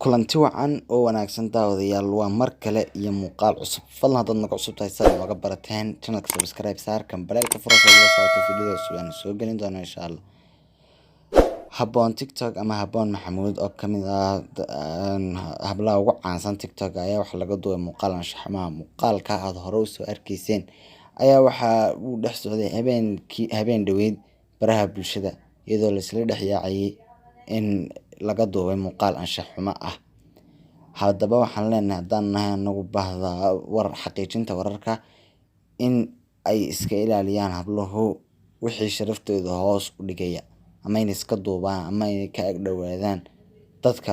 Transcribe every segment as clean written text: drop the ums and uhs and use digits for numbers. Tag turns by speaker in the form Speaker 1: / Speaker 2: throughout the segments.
Speaker 1: kulanti wacan oo wanaagsan daawadayaal waa mar kale iyo muuqaal cusub fadlan haddaad naga cusub tahay sida nooga barateen channelka subscribe saar kambalelka furasa la socota fiidiyada cusub aan soo gelin doono insha Allah. Haboon TikTok ama Haboon Maxamuud oo kamid ah hablaha ugu caansan TikTok ayaa wax laga duubay Muuqaal Anshax Xuma. Muuqaalka aad hore u soo arkayseen ayaa waxa uu dhex socday habeen dhaweyd baraha bulshada iyadoo la isla dhex yaacay in laga duubay Muuqaal Anshax Xuma ah. Haddaba waxaan leenahay haddaan nahay anagu baahda xaqiijinta wararka in ay iska ilaaliyaan habluhu wixii sharaftooda hoos u dhigaya ama in iska duubaan ama in ka ag dhawaadaan dadka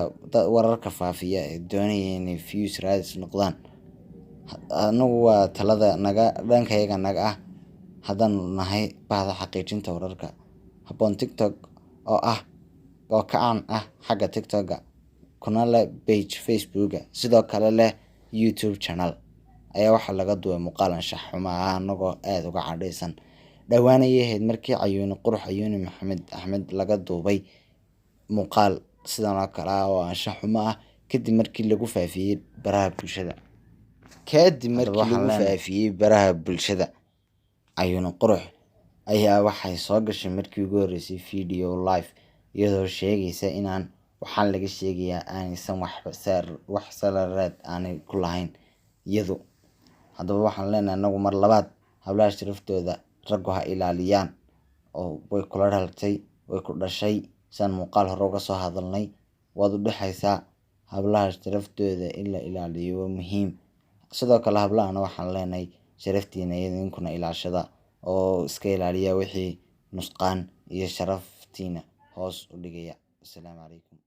Speaker 1: wararka faafiya ee doonaya inay views raadis noqdaan. Anagu waa talada dhankayaga naga ah haddaan nahay baahda xaqiijinta wararka. Haboon TikTok oo caan ah xagga TikTok kuna leh page Facebook sidoo kale leh YouTube channel ayaa waxa laga duubay Muuqaal Anshax Xuma anagoo aad uga cadhaysan. Dhawaan ayay ahayd markii Cayuuni Maxamed Axmed laga duubay muuqaal sidan oo kale ah oo anshax xuma ah kadib markii lagu faafiyay baraha bulshada. Cayuuni Qurux ayaa waxay soo gashay markii ugu horeysay video live iyadoo sheegaysa inaan waxaan laga sheegayaa aanaysan wax salareed aanay ku lahayn iyadu. Haddaba waxaan leenahay anagu mar labaad hablaha sharaftooda raggu ha ilaaliyaan oo way kula dhalatay way ku dhashay san muuqaal hore uga soo hadalnay waad u dhaxaysaa hablaha sharaftooda in la ilaaliyo waa muhiim. Sidoo kale hablahana waxaan leenahay sharaftiina idinkuna ilaashada oo iska ilaaliya wixii nusqaan iyo sharaftiina hoos u dhigaya. Assalaamu calaykum.